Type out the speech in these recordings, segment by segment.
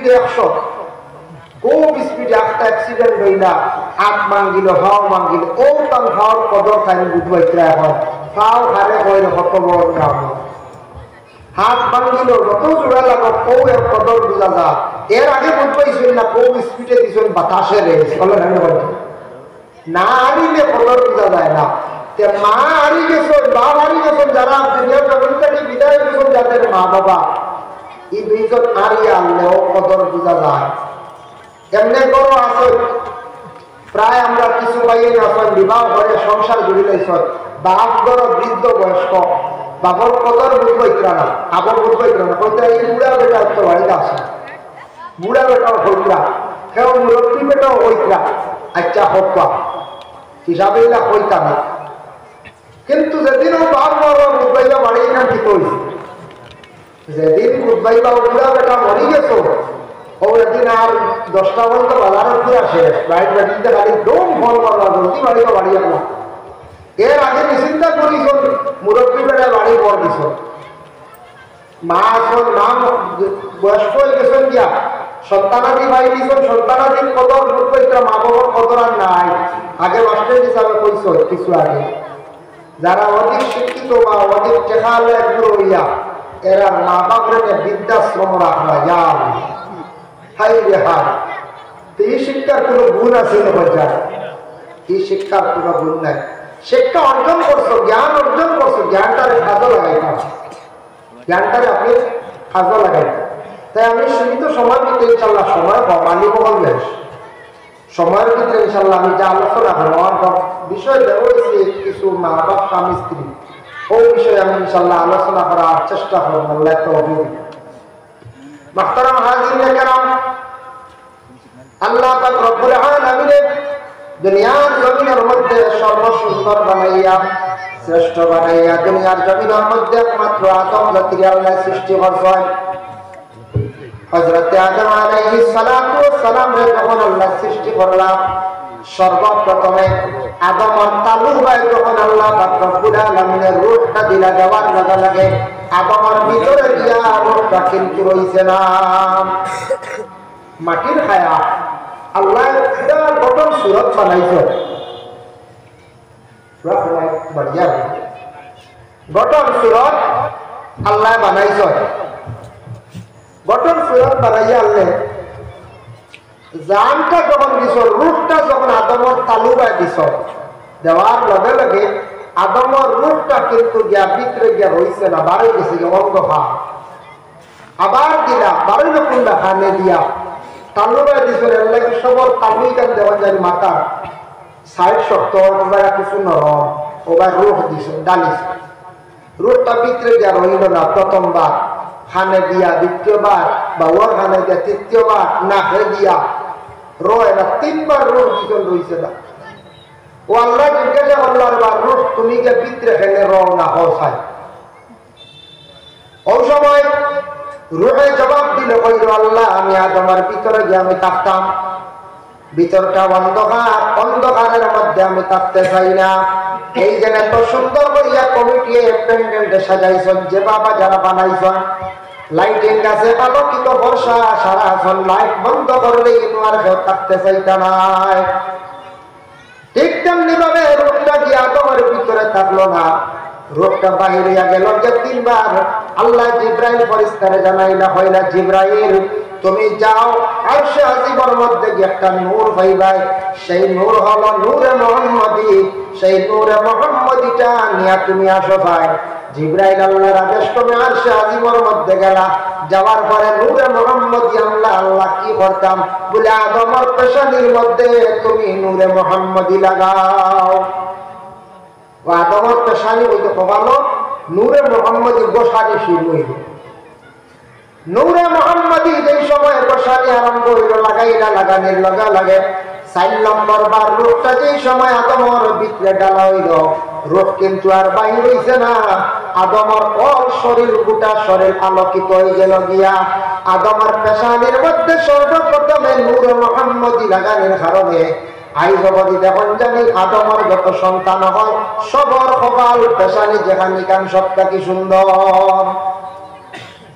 স্পিডে 100 খুব স্পিডে একটা অ্যাক্সিডেন্ট হইলা হাত ভাঙ্গিল হাও ভাঙ্গিল ও তার হাওয়ার কদর খাই বুঝবাইতে এখন হাও হারে হইল কত বড় নাম হাত ভাঙ্গিল যত জোড়া লাগো কৌ এর কদর বুঝা যা এর আগে বুঝবাইছিল না খুব স্পিডে দিছেন বাতাসে রেস বলে না হারিলে কদর বুঝা যায় না মা হারি গেছেন বাপ হারি গেছেন যারা দুনিয়ার জগৎ থেকে বিদায় গেছেন যাদের মা বাবা এই দুইজন হারিয়ে আনলেও কদর বুঝা যায় এমনি বড় আছে প্রায় আমরা কিছু পাইয়ে আসেন বিবাহ করে সংসার জুড়ি লাইছেন বাপ বড় বৃদ্ধ বয়স্ক বাবর কদর বুঝবাইতরা না আবর বুঝবাইতরা না বলতে এই বুড়া বেটা তো বাড়িতে আসে বুড়া বেটাও হইতরা কেউ মুরব্বী বেটাও হইতরা আচ্ছা হোক হিসাবে এলা হইতা না কিন্তু যেদিন ও বাপ বাবা বুঝবাইবা বাড়ি এখান ঠিক হয়েছে যেদিন বুঝবাইবা বুড়া বেটা মরি গেছো ওদিন আর 10টা পর্যন্ত বাজারের দিয়ে আসে লাইট বাড়িতে খালি দম ফল মারলা জলদি বাড়িও বাড়ি আনলা এর আগে চিন্তা করিস মুরব্বী বেড়ায় বাড়ি পর দিস মা আসল মা বয়স্ক হয়ে গেছেন গিয়া সন্তানাদি ভাই দিছেন সন্তানাদির কদর বুঝবাইতা মা বাবার কদর আর নাই আগে মাস্টার হিসাবে কইস কিছু আগে যারা অধিক শিক্ষিত বা অধিক টেকালে হইয়া এরা মা বাপরে বৃদ্ধাশ্রম রাখলা যান হাই রে হাই এই শিক্ষার কোন গুণ আছে না বাজার এই শিক্ষার কোন গুণ নাই শিক্ষা অর্জন করছো জ্ঞান অর্জন করছো জ্ঞানটারে কাজে লাগাইতে জ্ঞানটারে আপনি কাজে লাগাইতে তাই আমি সীমিত সময় ভিতরে ইনশাল্লাহ সময় মানি বহল বেশ সময়ের ভিতরে ইনশাল্লাহ আমি যা আলোচনা করবো আমার বিষয় দেওয়া কিছু মা বাপ স্বামী স্ত্রী ওই বিষয়ে আমি ইনশাল্লাহ আলোচনা করার চেষ্টা করবো আল্লাহ তৌফিক محترم حاضرین کرام আল্লাহ পাক রব্বুল আলামিন দুনিয়ার জমিনের মধ্যে সর্বসুন্দর বানাইয়া শ্রেষ্ঠ বানাইয়া দুনিয়ার জমিনের মধ্যে একমাত্র আদম জাতিকে আল্লাহ সৃষ্টি করছেন হযরত আদম আলাইহিস সালাতু ওয়াস সালাম যখন আল্লাহ সৃষ্টি করলেন সর্বপ্রথমে আদমের তালুর ভাই যখন আল্লাহ পাক রব্বুল আলামিনের রূহটা দিলা দেওয়ার লাগে আদমের ভিতরে দিয়া রূহটা কিন্তু রইছে না মাটির হায়া আল্লাহ এটা গঠন সুরত বানাইছে গঠন সুরত আল্লাহ বানাইছে গঠন সুরত বানাইয়া আল্লাহ জানটা যখন দিছ রূপটা যখন আদমের তালুবাই দিছ দেওয়ার লগে লগে আদমের রূপটা কিন্তু গিয়া ভিতরে গিয়া রইছে না বাড়ি গেছে অঙ্গ খা আবার দিলা বাড়ি কুন্ডা খানে দিয়া তালুবাই দিছ এলাকি সবর তালুই কান দেওয়া যায় মাথা সাইড শক্ত ওবার কিছু নরম ওবার রূপ দিছ ডালিস রূপটা ভিতরে গিয়া রইল না প্রথমবার খানে দিয়া দ্বিতীয়বার বা ওর খানে দিয়া তৃতীয়বার না হয়ে দিয়া রয় না 3 বার রূপ দিছন রইছে না ও আল্লাহ জিজ্ঞাসা আল্লাহর বার রূপ তুমি কে ভিতরে খেলে রও না হসাই ওই সময় রূহে জবাব দিল কইল আল্লাহ আমি আদমের ভিতরে গিয়ে আমি থাকতাম ভিতরটা অন্ধকার অন্ধকারের মধ্যে আমি থাকতে চাই না এই যে এত সুন্দর করিয়া কমিটি প্যান্ডেলটা সাজাইছেন যে বাবা যারা বানাইছেন লাইটিং আছে আলোকিত বর্ষা সারা আসন লাইট বন্ধ করলে আর কেউ থাকতে চাইতা নাই ঠিক তেমনি ভাবে রোগটা গিয়ে আদমের ভিতরে থাকলো না রোগটা বাহিরে গেল যে 3 বার আল্লাহ জিব্রাইল ফেরেশতারে জানাইলা হইলা জিব্রাইল তুমি যাও আরশে আজিমের মধ্যে গিয়ে একটা নূর পাইবাই সেই নূর হলো নূরে মুহাম্মদী সেই নূরে মুহাম্মদীটা নিয়ে তুমি আসো ভাই জিব্রাইল আল্লাহর আদেশ ক্রমে আরশে আজিমের মধ্যে গেলা যাওয়ার পরে নূরে মুহাম্মদী আল্লাহ কি করতাম বলে আদমের পেশানির মধ্যে তুমি নূরে মুহাম্মদী লাগাও ও আদমের পেশানি হইতে কবালো নূরে মুহাম্মদী গোসানি শুরু হইল নূরে মুহাম্মদী যেই সময় গোসানি আরম্ভ হইল লাগাইলা লাগানির লগা লাগে 4 নম্বর বার রূপটা যেই সময় আদমের ভিতরে ডালা হইল রূপ কিন্তু আর বাহির হইছে না আদমের অল শরীর গোটা শরীর আলোকিত হয়ে গেল গিয়া আদমের পেশানির মধ্যে সর্বপ্রথমে নূরে মুহাম্মদী লাগানির কারণে আইজবদি দেখুন জানি আদমের যত সন্তান হয় সবর কপাল পেশানি যেখানে কান সবটা কি সুন্দর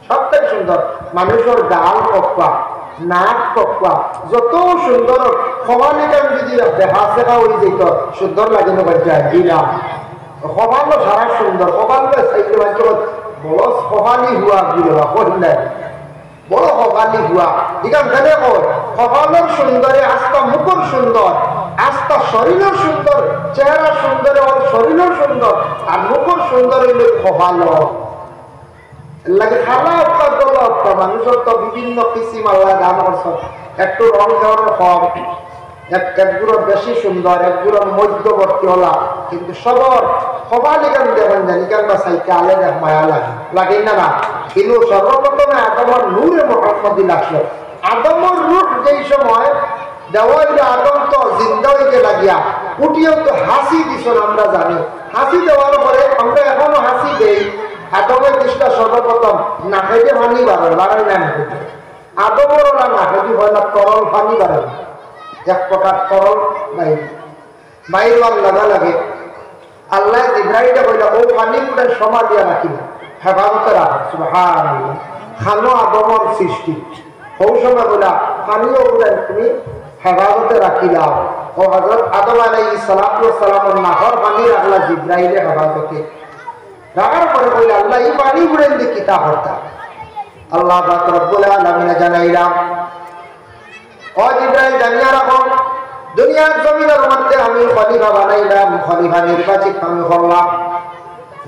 সবটাই সুন্দর মানুষের ডাল কপ্পা নাক পক্কা যত সুন্দর সমানে কাম যদি দেখা শেখা হয়ে যেত সুন্দর লাগে না বাচ্চা দিলাম সবালো সারা সুন্দর সবালো চাইতে বাচ্চা বড় সবালি হুয়া বুঝে বা কহিলেন বড় সবালি হুয়া এখান থেকে কর সবালোর সুন্দরে আস্থা মুখর সুন্দর আস্থা শরীরের সুন্দর চেহারা সুন্দরে ওর শরীরের সুন্দর আর মুখর সুন্দর হইলে সবালো লাগে খালা উৎপাদ করলো মানুষের তো বিভিন্ন কিসিম আল্লাহ দান করছে একটু রং দেওয়ার কম একগুলো বেশি সুন্দর একগুলো মধ্যবর্তী হলা কিন্তু সবর সবার এখান দেখেন জানি কেন বা সাইকে আলে দেখ মায়া লাগে লাগে না না কিন্তু সর্বপ্রথমে আদমর নূরে মোহাম্মদী লাগলো আদমর রূপ যেই সময় দেওয়া আদম তো জিন্দা হইতে লাগিয়া উঠিয়েও তো হাসি দিছ আমরা জানি হাসি দেওয়ার পরে আমরা এখনো হাসি দেই আদমের দৃষ্টা সর্বপ্রথম না খেতে পানি বাড়ায় না আদমর ওরা না খেতে হয় না তরল পানি বাড়ায় এক প্রকার তরল বাইর লাগা লাগে আল্লাহ ইব্রাহিমটা কইলা ও পানি গুলো সমা দিয়া রাখি না হেফাজতে রাখা সুবহানাল্লাহ খানো আদমর সৃষ্টি ওই সময় বলা পানিও বলেন তুমি হেফাজতে রাখি দাও ও হযরত আদম আলাইহিস সালাতু ওয়াস সালামের নাহর পানি রাখলা জিব্রাইলের হেফাজতে রাখার পরে কইলা আল্লাহ এই পানি গুলো দি কিতাব হতা আল্লাহ পাক রব্বুল আলামিন জানাইলাম ও জিব্রাইল জানিয়া রাখো দুনিয়ার জমিনের মধ্যে আমি খলিফা বানাইলাম খলিফা নির্বাচিত আমি করলাম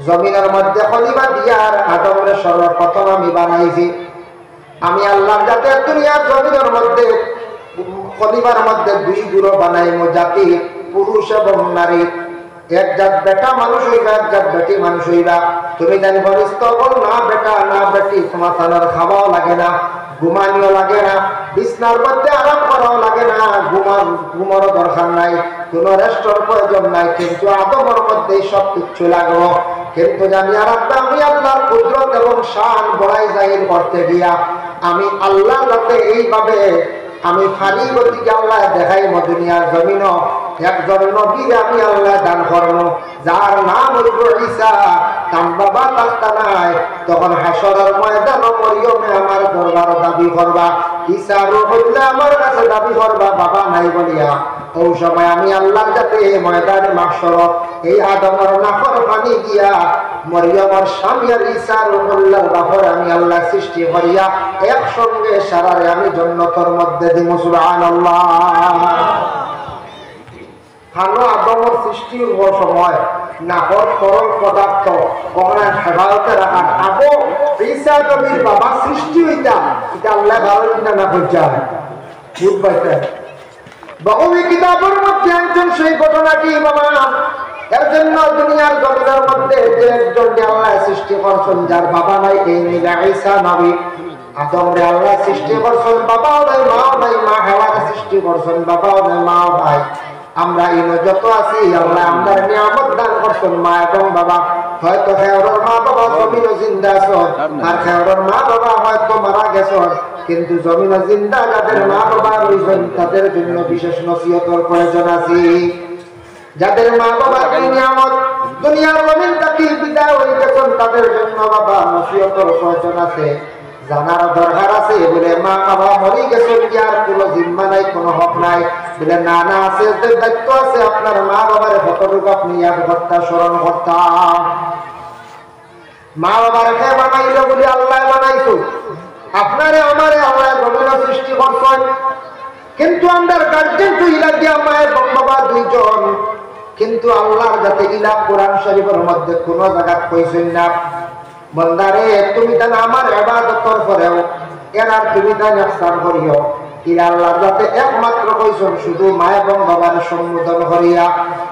জমিনের মধ্যে খলিফা দিয়ার আদমের সর্বপ্রথম আমি বানাইছি আমি আল্লাহ যাতে দুনিয়ার জমিনের মধ্যে খলিফার মধ্যে দুই গুরু বানাইমু জাতি পুরুষ এবং নারী এক জাত বেটা মানুষ হইবা এক জাত বেটি মানুষ হইবা তুমি জানি ফরিস্ত বল না বেটা না বেটি তোমার তানার খাওয়াও লাগে না ঘুমানিও লাগে না বিছনার মধ্যে আরাম করাও লাগে না ঘুমারও দরকার নাই কোন রেস্টর প্রয়োজন নাই কিন্তু আদমের মধ্যে সব কিছু লাগলো কিন্তু জানি আর আমি আল্লাহর কুদরত এবং শান বড়াই জাহির করতে গিয়া আমি আল্লাহ যাতে এইভাবে আমি ফানি গতিকে আল্লাহ দেখাই দুনিয়ার জমিন একজন নবীর আমি আল্লাহ দান করব যার নাম হইল ঈসা তার বাবা থাকতা নাই তখন হাসরের ময়দান মরিয়মে আমার দরবার দাবি করবা ঈসা রুহুল্লাহ আমার কাছে দাবি করবা বাবা নাই বলিয়া ওই সময় আমি আল্লাহর যাতে ময়দানে মাহশর এই আদমের নাফর পানি দিয়া মরিয়মের স্বামী আর ঈসা রুহুল্লাহর বাপর আমি আল্লাহ সৃষ্টি করিয়া একসঙ্গে সারারে আমি জান্নাতের মধ্যে দিব সুবহানাল্লাহ খানো আদমের সৃষ্টির সময় নাহর তরল পদার্থ কখনো হেফাজতে রাখার আবো ঈসা নবীর বাবা সৃষ্টি হইতা এটা আল্লাহ ভালো কিনা না বুঝায় বুঝ পাইতে বহু কিতাবের মধ্যে একজন সেই ঘটনাটি বাবা এর জন্য দুনিয়ার জগতের মধ্যে যে একজন আল্লাহ সৃষ্টি করছেন যার বাবা নাই এই নিলা ঈসা নবী আদম রে আল্লাহ সৃষ্টি করছেন বাবাও নাই মাও নাই মা হাওয়াকে সৃষ্টি করছেন বাবাও নাই মাও নাই আমরা ইনো যত আছি আল্লাহ আমাদের নিয়ামত দান করছেন মা এবং বাবা হয়তো খেওরের মা বাবা জমিনে জিন্দা আছেন আর খেওরের মা বাবা হয়তো মারা গেছেন কিন্তু জমিনে জিন্দা যাদের মা বাবা রয়েছেন তাদের জন্য বিশেষ নসিহতের প্রয়োজন আছে যাদের মা বাবা নিয়ামত দুনিয়ার জমিন থেকে বিদায় হয়ে গেছেন তাদের জন্য বাবা নসিহতের প্রয়োজন আছে জানার দরকার আছে বলে মা বাবা মরে গেছেন কি আর কোনো জিম্মা নাই কোনো হক নাই বলে না না আছে দায়িত্ব আছে আপনার মা বাবার কতটুকু আপনি এক ভর্তা স্মরণ করতা মা বাবার কে বানাইলো বলে আল্লাহ বানাইছো আপনারে আমারে আল্লাহ জমিন সৃষ্টি করছেন কিন্তু আমাদের গার্জেন তো ইলা দিয়া মায়ের বাবা দুইজন কিন্তু আল্লাহর যাতে ইলা কোরআন শরীফের মধ্যে কোনো জায়গা কইছেন না বন্দারে তুমি তান আমার ইবাদতর করেও এরার তুমি তান ইহসান করিও ইলা আল্লাহ যাতে একমাত্র কইছেন শুধু মা এবং বাবার সম্বোধন করিয়া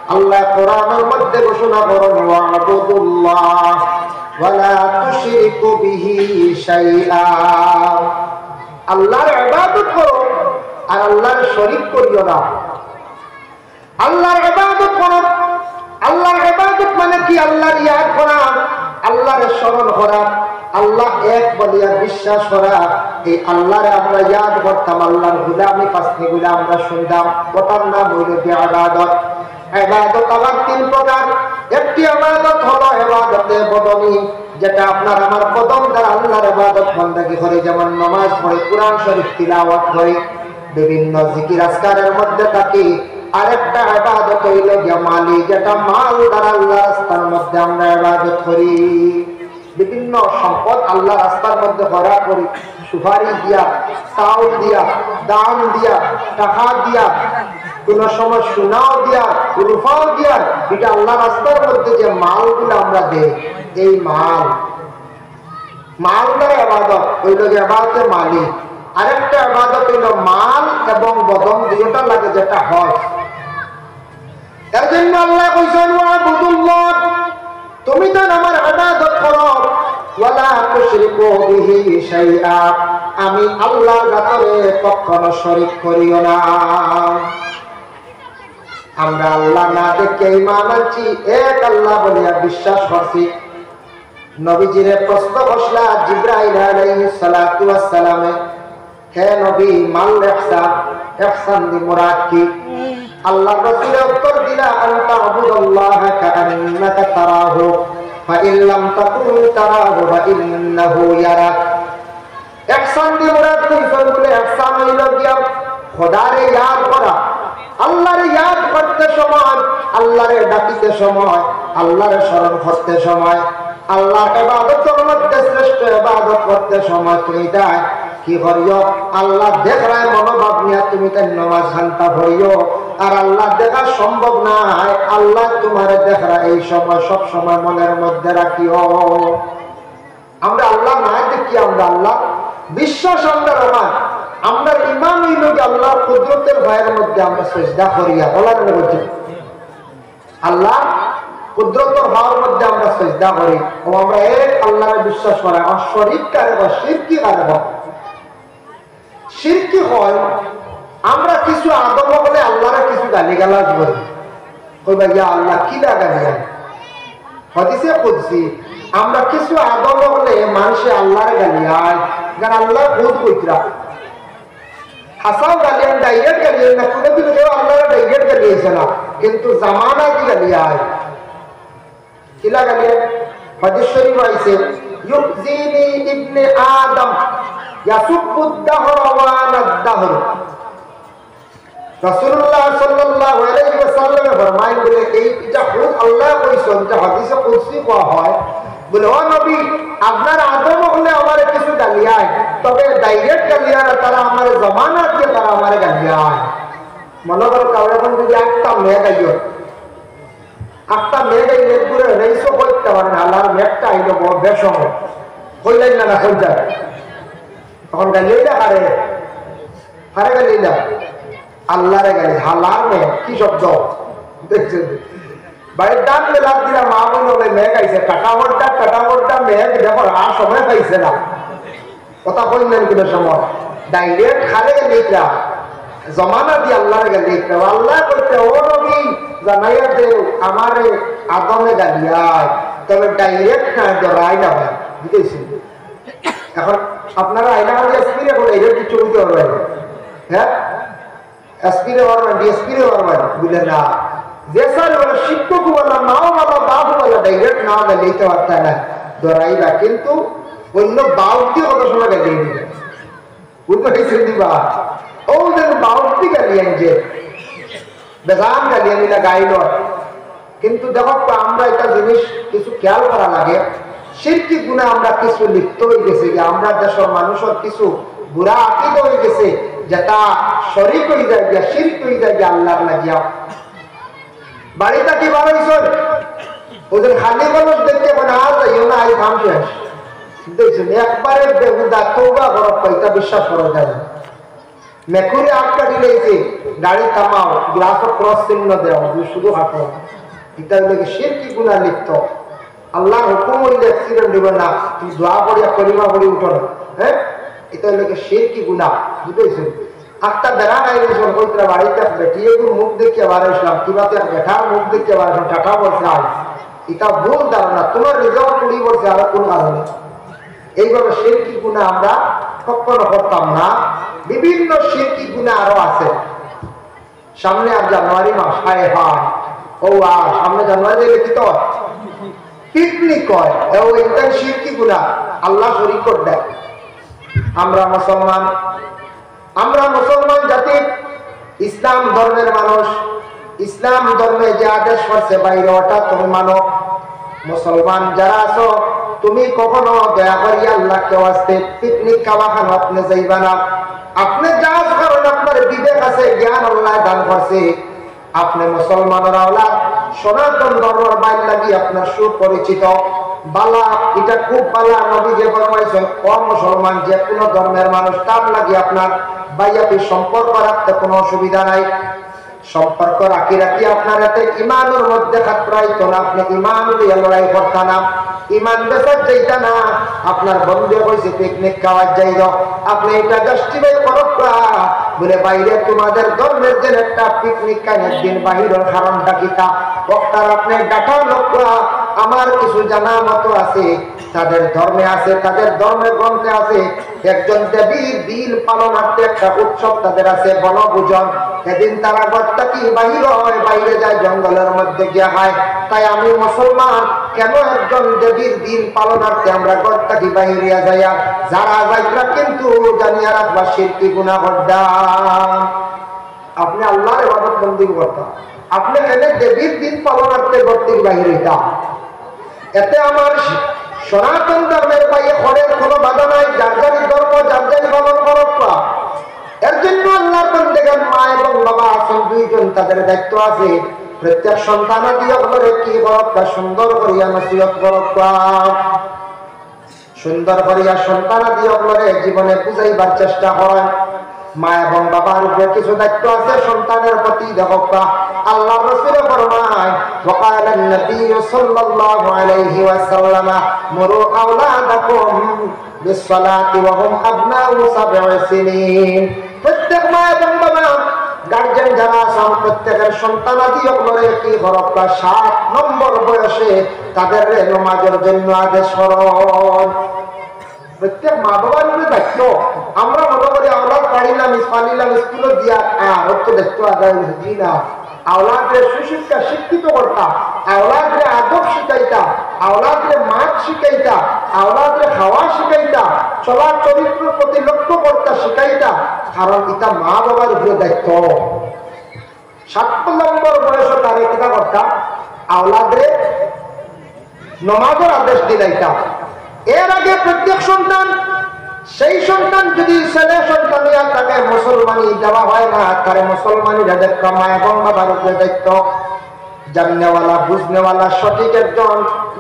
আল্লাহ কোরআনের মধ্যে ঘোষণা করেন ওয়া'বুদুল্লাহ ওয়ালা তুশরিকু বিহি শাইআ আল্লাহর ইবাদত করো আর আল্লাহর শরীক করিও না আল্লাহর ইবাদত করো আল্লাহর ইবাদত মানে কি আল্লাহর ইয়াদ করা আল্লাহর স্মরণ করা আল্লাহ এক বলিয়া বিশ্বাস করা এই আল্লাহরে আমরা ইয়াদ করতাম আল্লাহর গোলামি পাশে গুলা আমরা শুনতাম ওটার নাম হইল ইবাদত ইবাদত আবার তিন প্রকার একটি ইবাদত হলো ইবাদতে বদনি যেটা আপনার আমার কদম দ্বারা আল্লাহর ইবাদত বন্দেগী করে, যেমন নামাজ পড়ে, কোরআন শরীফ তিলাওয়াত করে, বিভিন্ন জিকির আজকারের মধ্যে থাকি। আরেকটা ইবাদত হইল গিয়া মালি, যেটা মাল দ্বারা আল্লাহর রাস্তার মধ্যে আমরা ইবাদত করি। বিভিন্ন সম্পদ আল্লাহ রাস্তার মধ্যে খরচ করি, সুপারি দিয়া, চাউল দিয়া, দান দিয়া, টাকা দিয়া, কোন সময় সোনাও দিয়া, রূপাও দিয়া, এটা আল্লাহ রাস্তার মধ্যে যে মালগুলো আমরা দেই, এই মাল দ্বারা ইবাদত হইল যে ইবাদতের মালিক। আরেকটা ইবাদত হইল মাল এবং বদন দুইটা লাগে, যেটা হয়। এর জন্য আল্লাহ কইছেন ওয়াবুদুল্লাহ, তুমি তো আমার ইবাদত করো, ওয়ালা তুশরিকু বিহি শাইআ, আমি আল্লাহর সাথে কখনো শরীক করিও না। আমরা আল্লাহ না দেখে ঈমান আনছি, এক আল্লাহ বলিয়া বিশ্বাস করছি। নবীজিরে প্রশ্ন করলা জিবরাইল আলাইহিস সালাতু ওয়াস সালামে, হে নবী, মাল ইহসান, ইহসান দি মুরাদ কি? আল্লাহ রাসূল উত্তর দিলা, আনতা আবুদুল্লাহ কাআন্নাকা তারাহু ফাইন লাম তাকুন তারাহু ফাইন্নাহু ইয়ারাক। ইহসান দি মুরাদ কইছেন বলে ইহসান হইল গিয়া খোদারে ইয়াদ করা, আল্লাহরে ইয়াদ করতে সময়, আল্লাহরে ডাকিতে সময়, আল্লাহরে স্মরণ করতে সময়, আল্লাহর ইবাদতের মধ্যে শ্রেষ্ঠ ইবাদত করতে সময় তুমি দেয় কি করিও? আল্লাহ দেখার মনোভাব নিয়ে তুমি তাই নামাজ ঘন্টা পড়িও। আর আল্লাহ দেখা সম্ভব নাই, আল্লাহ তোমার দেখার এই সময় সব সময় মনের মধ্যে রাখিও। আমরা আল্লাহ না দেখি, আমরা আল্লাহ বিশ্বাস আমরা রমান, আমরা ইমান হইল আল্লাহর কুদরতের ভয়ের মধ্যে আমরা সিজদা করিয়া বলার বলছি, আল্লাহ কুদরতের হওয়ার মধ্যে আমরা সিজদা করি ও আমরা এক আল্লাহর বিশ্বাস করি। আর শরীক কারে বা শিরকি কারে বা? শিরকি হয় আমরা কিছু আদম বলে আল্লাহরে কিছু গালিগালাজ করি, কইবা ইয়া আল্লাহ কি লাগালি? হাদিসে কুদসি আমরা কিছু আদম বলে মানুষে আল্লাহরে গালিয়ায়, কারণ আল্লাহ খুদ কইতরা হাসাও গালিয়ান, ডাইরেক্ট গালিয়ান না, কোনো দিন কেউ আল্লাহরে ডাইরেক্ট গালিয়েছে না, কিন্তু জামানা কি গালিয়ায়, কিলা গালিয়ান? হাদিস শরীফ আইছে, ইউজিনি ইবনে আদম ইয়াসুবুদ দাহর ওয়া আনাদ-দাহর। রাসূলুল্লাহ সাল্লাল্লাহু আলাইহি ওয়াসাল্লাম ফরমায় বলে এইটা খুদ আল্লাহ কইছেন, যে হাদিসে কুদসি কোয়া হয় বলে, ও নবী, আপনার আদম হলে আমারে কিছু গালিয়ায়, তবে ডাইরেক্ট গালিয়ায় তারা আমার জামানা দিয়ে তারা আমার গালিয়ায়। মনে করো কারো এখন যদি একটা মেয়ে গাইও, একটা মেয়ে গাইলে ঘুরে রেইসও করতে পারেন, আল্লাহর মেঘটা আইলো বড় বেসম হইলেন না, হয়ে যায় তখন গালিয়েটা হারে হারে গালিলা আল্লাহরে গালি, হালার মেয়ে কি শব্দ দেখছেন? বাড়ির ডাক লাভ দিলা মা বলে মেঘ আইছে, কাটাবরটা মেঘ দেখো আর সময় পাইছে না, কথা কইলেন কিনা সময় ডাইরেক্ট খালে গেলিটা জমানা দিয়ে আল্লাহরে গালি। আল্লাহ কইতে, ও নবী জানাইয়া দেও আমারে আদমে গালিয়ায়, তবে ডাইরেক্ট না জড়াই না ভাই, বুঝেছি? এখন আপনারা আইনা খালি এসপিরে বলে এটা কি চলতে পারবেন? হ্যাঁ, এসপিরে পারবেন, ডিএসপিরে পারবেন, বুঝলেন না? যে স্যার বলে শিক্ষক বলা, নাও বলা, বাবু বলা, ডাইরেক্ট না গালিতে পারতে না, ধরাইবা, কিন্তু অন্য বাউটি কত সময় গালিয়ে দিবে, বুঝতে পেরেছেন? দিবা ওদের বাউটি গালিয়েন যে বেজান গালিয়ে নিলে গাইল। কিন্তু দেখো আমরা এটা জিনিস কিছু খেয়াল করা লাগে, শিরকি গুণা আমরা কিছু লিপ্ত হয়ে গেছে, যে আমরা দেশের মানুষের কিছু বুড়া আকিদ হয়ে গেছে, যেটা শরীক হয়ে যায় গিয়া, শিরক হয়ে যায় গিয়া আল্লাহ লাগিয়া। বাড়িটা কি বার হয়েছ ওদের খালি মানুষ দেখতে মানে আর যাইও না, আই কাম শেষ দেখছেন, একবারে বেহুদা তওবা করো, এটা বিশ্বাস করা যায় না। মেকুরে আটকা দিলেছে, গাড়ি থামাও, গ্লাসও ক্রস চিহ্ন দেও, শুধু হাঁটো, এটা হলে শিরকি গুণা লিপ্ত। আল্লাহর হুকুম হইলে অ্যাক্সিডেন্ট দিবেন না, তুমি দোয়া করিয়া কলিমা পড়ি উঠো না, হ্যাঁ, এটা হলে শিরকি গুণা, বুঝেছেন? একটা বেড়া নাই দিয়েছেন, কইতরা বাড়িতে বেটিয়ে মুখ দেখিয়ে বার হয়েছিলাম, কিবাতে বেঠার মুখ দেখিয়ে বার হয়েছিলাম, টাকা বলছে আজ, এটা ভুল ধারণা, তোমার নিজেও কুড়ি বলছে আর কোন কারণে। এইভাবে শিরকি গুণা আমরা কখনো করতাম না। বিভিন্ন শিরকি গুণা আরো আছে। সামনে আর জানুয়ারি মাস, হায় হায়, ও সামনে জানুয়ারি দিলে কি তো পিকনিক হয় এইটাই শিরকি গুনাহ, আল্লাহ শরীক করে দেয়। আমরা মুসলমান জাতি, ইসলাম ধর্মের মানুষ, ইসলাম ধর্মে যে আদেশ করছে বাইরে ওটা তুমি মানো। মুসলমান যারা আছো তুমি কখনো দয়া করি আল্লাহকে ওয়াস্তে পিকনিক খাওয়া খান আপনি যাইবা না। আপনি যা করেন আপনার বিবেক আছে, জ্ঞান আল্লাহ দান করছে। আপনি মুসলমানের আওলাদ, সনাতন ধর্মের বাইর লাগি আপনার সুপরিচিত বালা, এটা খুব বালা। নবী যে ফরমাইছেন মুসলমান যে কোনো ধর্মের মানুষ তার লাগি আপনার বাইয়াপি সম্পর্ক রাখতে কোনো অসুবিধা নাই। সম্পর্ক রাখি আপনার এতে ইমানের মধ্যে খাতরাইতো না, আপনি ইমান দিয়ে লড়াই করতা না, ইমান বেসার যাইতা না। আপনার বন্ধু কইছে পিকনিক খাওয়ার যাইল, আপনি এটা জাস্টিফাই করো বলে বাইরে তোমাদের ধর্মের যে একটা পিকনিক খান একদিন বাহিরের কারণটা কিতা বক্তার আপনি ডাটা লোক আমার কিছু জানা মতো আছে, তাদের ধর্মে আছে, তাদের ধর্মের গ্রন্থে আছে একজন দেবীর দিন পালনার্থে একটা উৎসব তাদের আছে বনভোজন। সেদিন তারা গর্তা কি বাহির হয়, বাইরে যায় জঙ্গলের মধ্যে গিয়ে হয়। তাই আমি মুসলমান কেন একজন দেবীর দিন পালনার্থে আমরা গর্তা কি বাহিরে যাইয়া যারা যাইরা কিন্তু জানিয়া রাখবা শিরকি গুনাহ করদাম। আপনি আল্লাহর ইবাদত বন্দি করতা, আপনি এনে দেবীর দিন পালনার্থে গর্তে বাহির হইতাম। এতে আমার সনাতন ধর্মের পাইয়ে খড়ের কোনো বাধা নাই। যার যারি ধর্ম যার যারি পালন করবা, এর জন্য আল্লাহর বান্দাগণ মা এবং বাবা আছেন দুইজন, তাদের দায়িত্ব আছে। প্রত্যেক সন্তানাদি করে কি করবা, সুন্দর করিয়া নসিহত করবা, সুন্দর করিয়া সন্তানাদি করে জীবনে বুঝাইবার চেষ্টা করেন। মা এবং বাবার উপরে কিছু দায়িত্ব আছে সন্তানের প্রতি। দেখবা আল্লাহ রাসূল ফরমায় ওয়াকালা নবী সাল্লাল্লাহু আলাইহি ওয়াসাল্লাম মুরু আওলাদাকুম বিসসালাতি ওয়া হুম আবনাউ সাব'i সিনিন। প্রত্যেক মা এবং বাবা গার্জেন যারা আছেন প্রত্যেকের সন্তানাদি করে কি করবা 7 নম্বর বয়সে তাদের নামাজের জন্য আদেশ করুন। প্রত্যেক মা বাবার দায়িত্ব। আমরা মনে করি আওলাদ পাড়িলাম পালিলাম স্কুলে দিয়া তো দায়িত্ব আদায় হয়েছি না। আওলাদের সুশিক্ষা শিক্ষিত করতাম, আওলাদরে আদব শিখাইতা, আওলাদরে মাছ শিখাইতা, আওলাদরে খাওয়া শিখাইতা, চলার চরিত্রের প্রতি লক্ষ্য করতা শিখাইতা। কারণ এটা মা বাবার উপরে দায়িত্ব। 7 নম্বর বয়স তারে কিতা করতা, আওলাদরে নমাজের আদেশ দিলাইতা। এর আগে প্রত্যেক সন্তান, সেই সন্তান যদি ছেলে সন্তানিয়া তাকে মুসলমানি দেওয়া হয় না, তারে মুসলমানিরা দেখা মা এবং বাবার উপরে দায়িত্ব। জাননেওয়ালা বুঝনেওয়ালা সঠিক একজন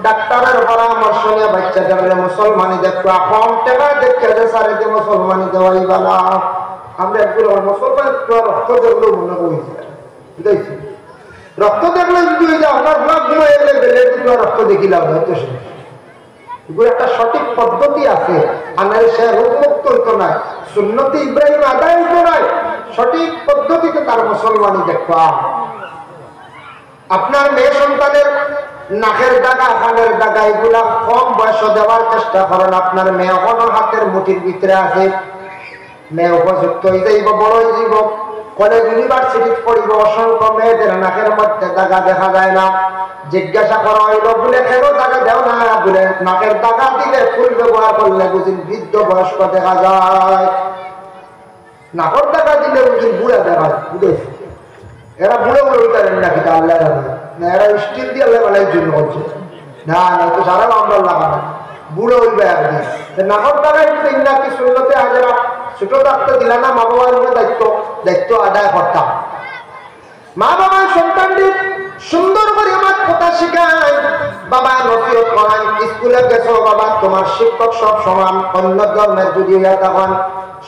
ডাক্তারের পরামর্শ নিয়ে বাচ্চাদের মুসলমানি দেখা কম টাকা দেখে যে সারে যে মুসলমানি দেওয়াই বালা। আমরা একগুলো মুসলমান রক্ত দেখলো মনে করেছি, বুঝাইছি রক্ত দেখলে যদি আপনার ঘুমাই এলে বেলে রক্ত দেখিলাম হয়তো সে একটা সঠিক পদ্ধতি আছে। আমার সে রোগমুক্ত হইতো না, সুন্নতি ইব্রাহিম আদায় হইতো না, সঠিক পদ্ধতিতে তার মুসলমানি দেখবা। আপনার মেয়ে সন্তানের নাকের দাগা কানের দাগা এগুলা কম বয়স দেওয়ার চেষ্টা করেন। আপনার মেয়ে এখনো হাতের মুঠির ভিতরে আছে, মেয়ে উপযুক্ত হয়ে যাইব, বড় হয়ে যাইব, কলেজ ইউনিভার্সিটি পড়িব, অসংখ্য মেয়েদের নাকের মধ্যে দাগা দেখা যায় না। জিজ্ঞাসা করা হইল বলে কেন দাগা দেও না, বলে নাকের দাগা দিলে ফুল ব্যবহার করলে বুঝি বৃদ্ধ বয়স্ক দেখা যায়, নাকের দাগা দিলে বুঝি বুড়া দেখা যায়। বুঝেছি এরা বুড়ো বুড়ো উঠারেন নাকি আল্লাহ না, এরা স্টিল দিয়ে আল্লাহ বেলার জন্য করছে না, না তো সারা আমরা লাগানো বুড়ো হইবে একদিন। নাকের দাগাই যদি নাকি সুন্নতে হাজারা ছোট থাকতে দিলা না, মা বাবার দায়িত্ব আদায় করতাম। মা বাবার সন্তানদের সুন্দর করে আমার কথা শেখায়, বাবা নসিহত করান। স্কুলে গেছো বাবা, তোমার শিক্ষক সব সমান, অন্য ধর্মের যদি তখন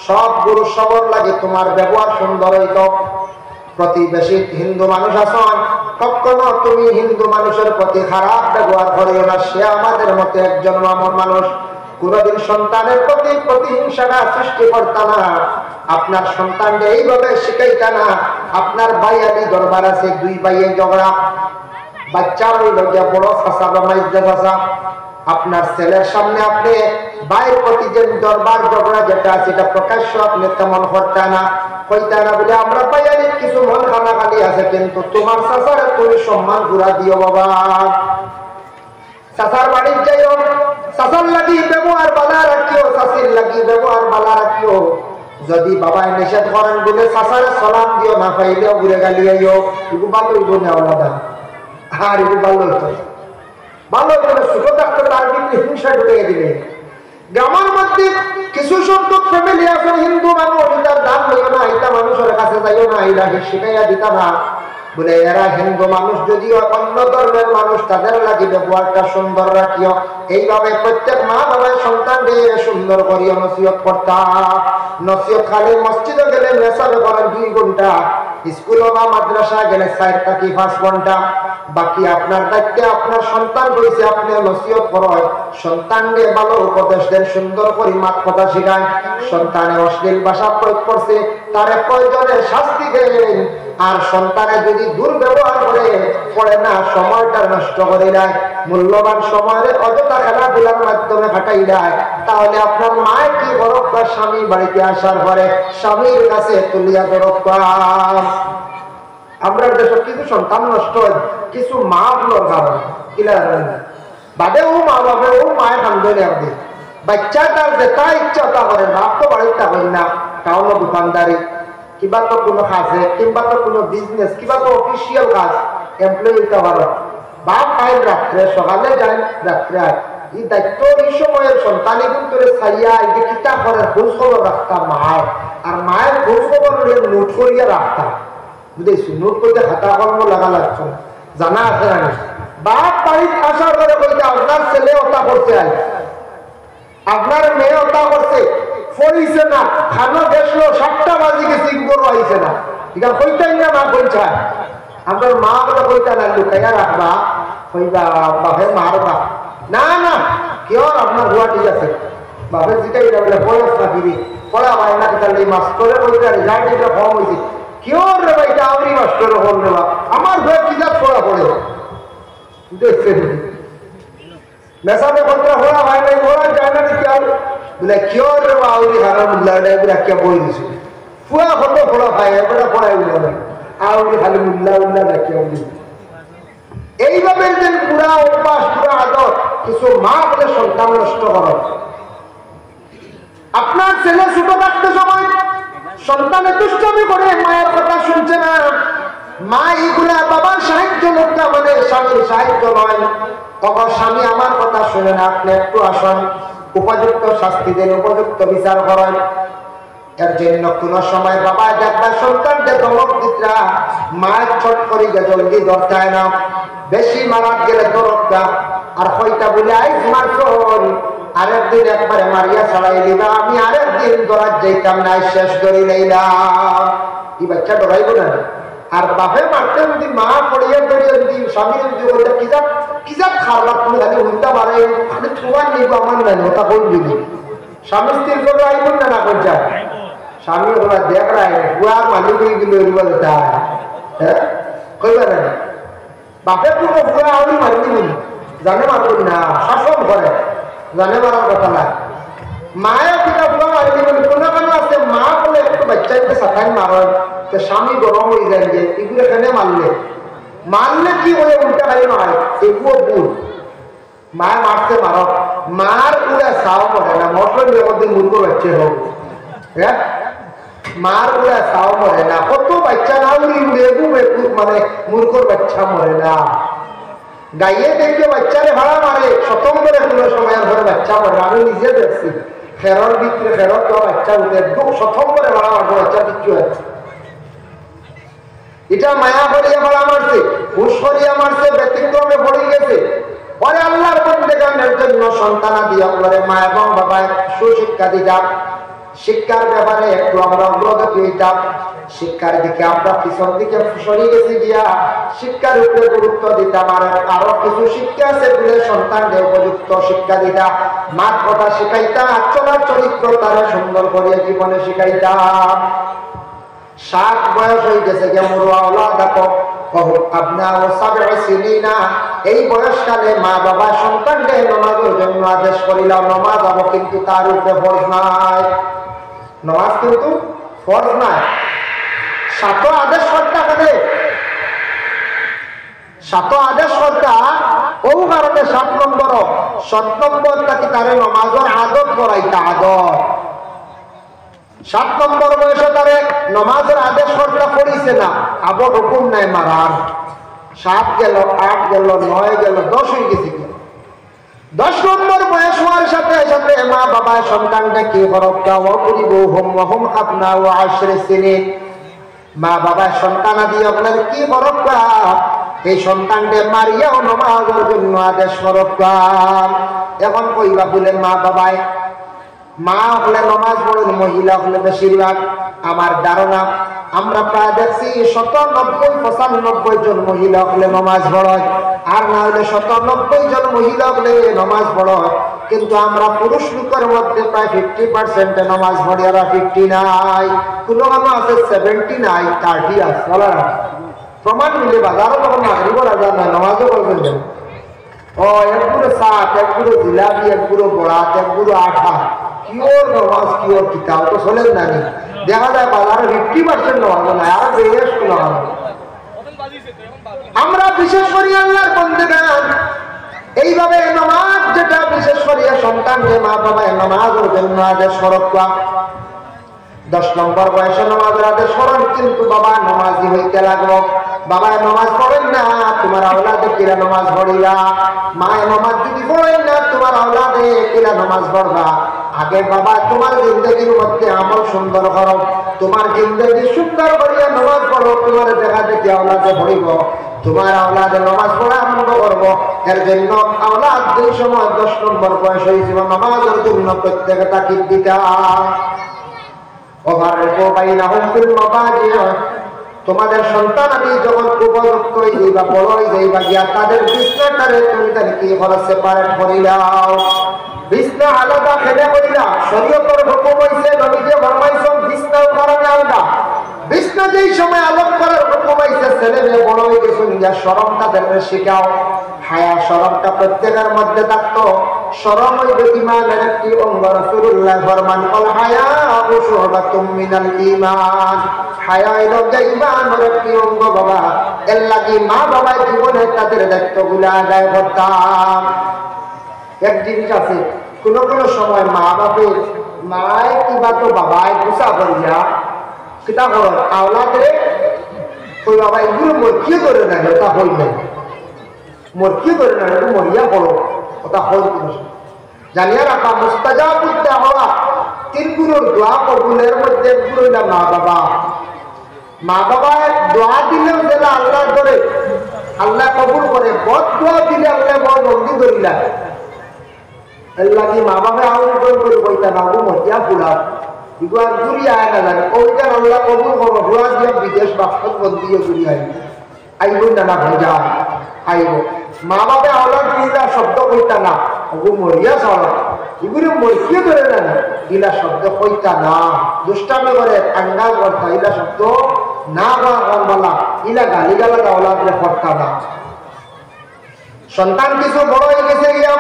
সব গুরু সবর লাগে, তোমার ব্যবহার সুন্দর হইত। প্রতিবেশী হিন্দু মানুষ আছেন, কখনো তুমি হিন্দু মানুষের প্রতি খারাপ ব্যবহার করিও না, সে আমাদের মতো একজন আমার মানুষ। কোনদিন সন্তানের প্রতি প্রতিহিংসাটা সৃষ্টি করতা না, আপনার সন্তানকে এইভাবে শিখাইতা না। আপনার ভাই আলী দরবার আছে, 2 ভাইয়ে ঝগড়া, বাচ্চার ওই লোকিয়া বড় ফাঁসা বা মাইজা ফাঁসা। আপনার ছেলের সামনে আপনি ভাইয়ের প্রতি যে দরবার ঝগড়া যেটা আছে এটা প্রকাশ্য আপনি তেমন করতা না, কইতা না বলে আমরা ভাই আলীর কিছু মন খানাখালি আছে, কিন্তু তোমার চাচারে তুমি সম্মান ঘুরা দিও বাবা। চাচার বাড়ির যাইও, চাচার লাগি ব্যবহার বালা রাখিও, চাচির লাগি ব্যবহার বালা রাখিও। যদি বাবায় নিষেধ করেন বলে চাচার সালাম দিও, না পাইলেও ঘুরে গালিয়াইও, এগুলো ভালো হইব না আলাদা। আর এগুলো ভালো হইতো, ভালো হইতো না। ছোট থাকতে তার কিন্তু হিংসা ঢুকে দিলে। গ্রামের মধ্যে কিছু সংখ্যক ফ্যামিলি আছে হিন্দু মানুষ, এটার দাম হইও না, এটা মানুষের কাছে যাইও না, এটা শিখাইয়া দিতা না বলে এরা হিন্দু মানুষ, যদিও অন্য ধর্মের মানুষ, তাদের লাগি ব্যবহারটা সুন্দর রাখিও। এইভাবে প্রত্যেক মা বাবার সন্তানদের সুন্দর করিও নসিহত করতাম। নসিহত খালি মসজিদে গেলে মেসাবে করেন 2 ঘন্টা, স্কুল বা মাদ্রাসা গেলে 4 থেকে 5 ঘন্টা। বাকি আপনার দায়িত্বে আপনার সন্তান রয়েছে, আপনি নসিহত করেন, সন্তানকে ভালো উপদেশ দেন, সুন্দর করে মাত কথা শেখান। সন্তানে অশ্লীল ভাষা প্রয়োগ করছে, তারে প্রয়োজনে শাস্তি দেন। আর সন্তানে যদি দুর্ব্যবহার করে পড়ে না, সময়টা নষ্ট করে দেয়, মূল্যবান সময়ের অযথা খেলাধুলার মাধ্যমে কাটাই দেয়, তাহলে আপনার মায়ের কি গরব, তার স্বামী বাড়িতে আসার পরে স্বামীর কাছে তুলিয়া গরব। আমরা দেশ কিছু সন্তান নষ্ট হয় কিছু মা গুলোর কারণে, বাদে ও মা বাবা ও মায়ের কান্দনে আপনি বাচ্চা তার যেটা ইচ্ছা তা করে, বাপ তো বাড়িতে করেন না, কারণ দোকানদারি কিবা তো কোনো কাজে, কিংবা তো কোনো বিজনেস, কিবা তো অফিসিয়াল কাজ, এমপ্লয়ি ভালো বাপ আইন রাত্রে, সকালে যান রাত্রে আয়। এই দায়িত্ব এই সময়ের সন্তানে কিন্তু ছাইয়া এই যে কিতা করে খোঁজ খবর রাখতাম মায়ের, আর মায়ের খোঁজ খবর নোট করিয়া রাখতাম, বুঝেছি? নোট করতে খাতা কলম লাগা লাগছে না, জানা আছে না? বাপ বাড়িতে আসার পরে বলতে আপনার ছেলে ওটা করতে আয়, আপনার মেয়ে ওটা করছে, পড়িছে না, খানা দেখলো 7টা বাজে গেছে, গরু আইছে না, ঠিক আছে? কইতাই না, না কইছায় আপনার মা বলে কইতা না, লুকাইয়া রাখবা, কইবা বাপে মারবা না, না কেউ আপনার হুয়া ঠিক আছে, বাপের জিটাই বলে বয়স না দিদি পড়া ভাই না, তাহলে মাস্টরে কইতে রেজাল্ট এটা কম হয়েছে, কেউ রে ভাই আউরি মাস্টরে হল নেবা, আমার ঘরে কি যা পড়া পড়ে দেখছেন মেসাবে কথা হওয়া ভাই নাই, ওরা যায় না কি আর বলে কেউ রে আউরি হারা মুল্লা বলে কে বই দিছে, পুরা কত পড়া ভাই এবারে পড়াই উঠে না, আউরি খালি মুল্লা উল্লা রাখি আউরি। এইভাবে যে পুরা অভ্যাস, পুরা আদত কিছু মা বলে সন্তান নষ্ট করা। আপনার ছেলে ছোট থাকতে সময় সন্তানে দুষ্টামি করে, মায়ের কথা শুনছে না, মা এইগুলা বাবার সাহায্য লোকটা মানে স্বামীর সাহায্য নয়, তখন স্বামী আমার কথা শুনে না, আপনি একটু আসুন, উপযুক্ত শাস্তি দেন, উপযুক্ত বিচার করেন। এর জন্য কোন সময় বাবা দেখবা সন্তানকে ধমক দিতরা, মায়ের ছট করি জলদি ধরতে হয় না, বেশি মারাত গেলে দরদটা আর হইতা বলে আইস মারছন, আরেকদিন একবারে মারিয়া ছাড়াই দিবা, আমি আরেকদিন ধরার যাইতাম না, শেষ ধরি নেইলাম। কি বাচ্চা ডরাইব না? আর বাপে মারতে যদি মা পড়িয়া ধরিয়া যদি স্বামী যদি বলতে কি যা খারাপ, তুমি খালি উল্টা মারে, খালি তোমার নিব আমার নাই, ওটা বলবি স্বামী স্ত্রীর করে আইব না, না করছে স্বামী ওরা দেখ রায় বুয়া মালিক গেল হ্যাঁ কইবা না, বাপের কোনো বুয়া আউরি মারি দিবি জানে মারবি না, শাসন করে জানে মারার কথা না। মায়ের পিতা বুয়া মারি দিবেন, কোনো কেন আছে মা বলে একটু বাচ্চাকে সাথাই মারেন, স্বামী গরম হয়ে যায় যে এগুলো এখানে মারলে কি বলে উল্টা খালি মারে, এগুলো ভুল। মায় মারতে মারো, মার উড়ে চাও পড়ে না, মোটর মধ্যে মূর্খ বাচ্চা হোক, হ্যাঁ মার উড়ে চাও মরে না, কত বাচ্চা না উড়ি উড়ে মানে মূর্খর বাচ্চা মরে না। গাইয়ে দেখে বাচ্চারে ভাড়া মারে, সতম করে কোনো সময়ের ঘরে বাচ্চা মরে, আমি নিজে দেখছি খেরর ভিতরে খেরর তো বাচ্চা উঠে একদম সতম করে ভাড়া মারছে, বাচ্চা কিচ্ছু আছে। এটা মায়া করিয়া ভাড়া মারছে, হুশ করিয়া মারছে, ব্যতিক্রমে পড়ে গেছে। পরে আল্লাহর বন্দেগানের জন্য সন্তানাদি আপনারে মা এবং বাবা সুশিক্ষা দিতাম, শিক্ষার ব্যাপারে একটু আমরা অগ্রগতি হইতাম, শিক্ষার দিকে আমরা পিছন দিকে সরিয়ে গেছি গিয়া শিক্ষার উপরে গুরুত্ব দিতাম। আর আরো কিছু শিক্ষা আছে বলে সন্তানদের উপযুক্ত শিক্ষা দিতাম, মার কথা শিখাইতাম, চলার চরিত্র তারা সুন্দর করে জীবনে শিখাইতাম। 7 বয়স হয়ে গেছে এই বয়সকালে মা বাবা সন্তানকে নামাজের জন্য আদেশ করিলাম, নামাজ যাবো, কিন্তু তার উপরে ফরজ নাই, নামাজ কিন্তু ফরজ নাই। 7 আদেশ কর্তা কাদের? 7 আদেশ কর্তা ও কারণে 7 নম্বর 7 নম্বর তাকে তারে নমাজের আদত করাইতা আদত 7 নম্বর বয়সে তারে নমাজের আদেশ করিছে না আবার হুকুম নাই মারার 7 গেল 8 গেল 9 গেল 10 হয়ে গেছে 10 নম্বর বয়স হওয়ার সাথে সাথে মা বাবা সন্তানকে কি করবটা ওয়াকুরিবু হুম আপনা ওয়া 10 সিনিন মা বাবা সন্তান আদি আপনার কি করবটা এই সন্তানকে মারিয়াও নামাজের জন্য আদেশ করবটা এখন কইবা বলেন মা বাবাই মা হলে নামাজ পড়েন মহিলা হলে বেশিরভাগ আমার ধারণা আমরা প্রায় দেখছি 97-95 জন মহিলা হলে নামাজ পড়ায় আর না হলে 97 জন মহিলা হলে নামাজ পড়ায় কিন্তু আমরা পুরুষ লোকের মধ্যে প্রায় 50% নামাজ পড়ি আর 50 নাই কোনো আমার আছে 70 নাই 30 আছে বলা প্রমাণ মিলে বাজারও তখন মাগরিব আজান না নামাজও পড়বেন ও একগুলো সাত একগুলো জিলাপি একগুলো বড়াত একগুলো আঠা কিওর নামাজ কিওর কিতাব তো চলেন না দেখা যায় বাজারে 50% নামাজ না আর বেশ নামাজ আমরা বিশেষ করে আল্লাহর বান্দাগণ এইভাবে নামাজ যেটা বিশেষ করে সন্তানকে মা বাবা নামাজের জন্য আদেশ করবা 10 নম্বর বয়সে নামাজের আদেশ করেন কিন্তু বাবা নামাজি হইতে লাগলো বাবা নামাজ পড়েন না তোমার আওলাদে কিরা নামাজ পড়িবা মা নামাজ যদি পড়েন না তোমার আওলাদে কিরা নামাজ পড়বা আগে বাবা তোমার জিন্দেগির মধ্যে আমল সুন্দর করো তোমার জিন্দেগি সুন্দর করিয়া নামাজ পড়ো তোমার দেখা দেখি আওলাদে পড়িব তোমার আওলাদে নামাজ পড়া আরম্ভ করবো এর জন্য আওলাদ দুই সময় 10 নম্বর বয়স হয়েছিল নামাজের জন্য প্রত্যেকে তাকিদ দিতা ওভাররেকো বাইনাহুম ফিল মাবাজি তোমাদের সন্তান আদি যখন উপযুক্ত হইবা বড় হইবা গিয়া তাদের বিছনাটারে তুমি তাকে কি করে সেপারেট করিলাও বিছনা আলাদা খেলে করিলা শরীয়তের হুকুম হইছে নবীজি ফরমাইছেন বিছনার কারণে আলাদা বিছনা যেই সময় আলোক করার হুকুম হইছে ছেলে মেয়ে বড় হয়ে গেছে নিজের শরম তাদের শিখাও হায়া শরমটা প্রত্যেকের মধ্যে থাকতো শরম হইবে ঈমানের একটি অঙ্গ রাসূলুল্লাহ ফরমান কল হায়া শুবাতুম মিনাল ঈমান হায়া হইল ঈমানের একটি অঙ্গ বাবা এর লাগি মা বাবা জীবনে তাদের দায়িত্বগুলো আদায় করতাম এক জিনিস আছে কোন কোন সময় মা বাপের মায় কিবা তো বাবাই গুছা করিয়া কিতা করেন আওলাদে ওই বাবা এগুলো মরকিয়ে করে না ওটা হই নাই মরকিয়ে করে না একটু মরিয়া পড়ো ওটা হই কিনা জানিয়া রাখা মুস্তাজাবুদ দাওয়া 3 গুরুর দোয়া কবুলের মধ্যে গুরুটা মা বাবা দোয়া দিলেও যেটা আল্লাহ করে আল্লাহ কবুল করে বদ দোয়া দিলে আল্লাহ বড় বন্দি ধরিলা আল্লাহ কি মা বাবা আউল করে কইতা না গো মতিয়া ফুলা ইগুয়ার ঘুরি আয় না জানে ওইটা আল্লাহ কবুল করবো ঘুরা দিয়ে বিদেশ বাক্সত বন্দিয়ে ঘুরি আইব না না ভেজা আইব মা বাবা আওলাদ দিলা শব্দ কইতা না ওগো মরিয়া চলা এগুলো মরকিয়ে ধরে না ইলা শব্দ কইতা না দুষ্টামি করে আন্দাজ করতা ইলা শব্দ না বলা ইলা গালি গালা আওলাদরে করতা না সন্তান কিছু বড় হয়ে গেছে গিয়া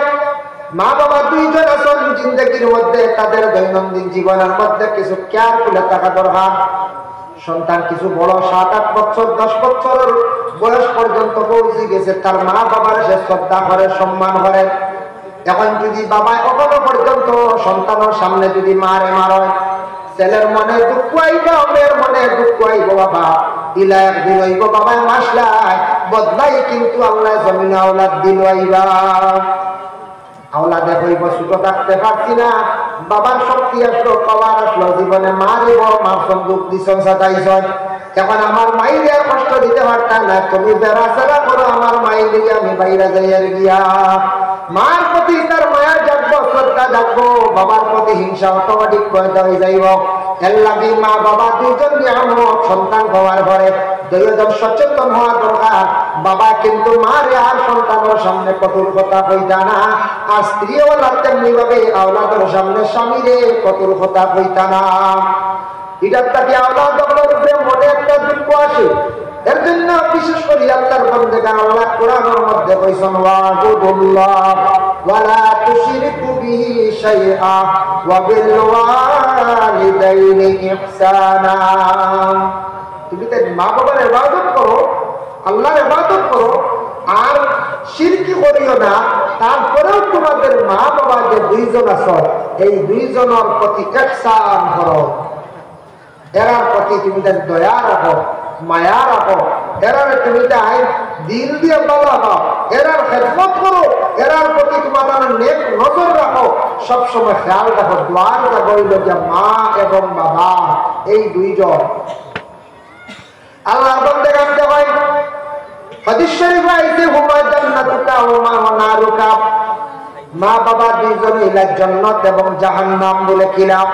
মা বাবা দুইজন আছেন জিন্দেগির মধ্যে তাদের দৈনন্দিন জীবনের মধ্যে কিছু কেয়ার করে থাকা দরকার সন্তান কিছু বড় 7-8 বছর 10 বছরের বয়স পর্যন্ত পৌঁছে গেছে তার মা বাবার সে শ্রদ্ধা করে সম্মান করে এখন যদি বাবা এখনো পর্যন্ত সন্তানের সামনে যদি মারে ছেলের মনে দুঃখ আইবা মেয়ের মনে দুঃখ আইব বাবা ইলা একদিন হইব বাবা মাসলাই বদলাই কিন্তু আল্লাহ জমিনে আওলাদ দিল আইবা আওলাদে হইব ছোট থাকতে পারছি না বাবার শক্তি আসলো পাওয়ার আসলো জীবনে মারিব মার সন্দুক দিছন সাজাইছ এখন আমার মাইরে কষ্ট দিতে পারতাম না তুমি বেড়াচেরা করো আমার মাইরে আমি বাইরে যাইয়ার গিয়া মার প্রতি তার মায়া জাগবো শ্রদ্ধা জাগবো বাবার প্রতি হিংসা অটোমেটিক পয়দা হয়ে যাইব এর লাগি মা বাবা দুজন নিয়ামত সন্তান হওয়ার ঘরে দুইজন সচেতন হওয়া দরকার বাবা কিন্তু মারে আর সন্তানের সামনে কঠোর কথা কইতা না আর স্ত্রীও তেমনি ভাবে আওলাদের সামনে স্বামীরে কঠোর কথা কইতা না এটার তাকে আওলাদ মনে একটা দুঃখ আসে এর জন্য বিশেষ করে আল্লাহর বান্দাগণ আল্লাহ কোরআনের মধ্যে কইছেন ওয়াবুদুল্লাহ ওয়ালা তুশরিকু বিহি শাইআ ওয়া বিল ওয়ালিদাইনি ইহসানা তুমি তো মা বাবার ইবাদত করো আল্লাহর ইবাদত করো আর শিরকি করিও না, তারপরেও তোমাদের মা বাবা যে দুইজন আছো এই দুইজনের প্রতি ইহসান করো, এরার প্রতি তুমি দয়া রাখো, মায়া রাখো, এরারে তুমি দিল দিয়ে বাবা, এরার খেদমত করো, এরার প্রতি তোমার নেক নজর রাখো, সবসময় খেয়াল রাখো। দোয়াটা বলল যে মা এবং বাবা এই দুইজন আল্লাহর বান্দা গানতে হয়। হাদিস শরীফে আইছে হুমা জান্নাতুকা হুমা নারুকা, মা বাবা দুইজন হইলা জান্নাত এবং জাহান্নাম বলে কিলাম।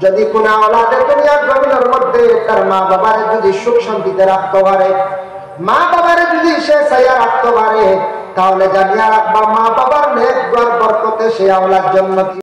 যদি কোন আওলাদে দুনিয়ার জমিনের মধ্যে তার মা বাবারে যদি সুখ শান্তিতে রাখতে পারে, মা বাবারে যদি সে ছায়া রাখতে পারে, তাহলে জানিয়া রাখবা মা বাবার নেক বরকতে সে আওলাদ জান্নাতি।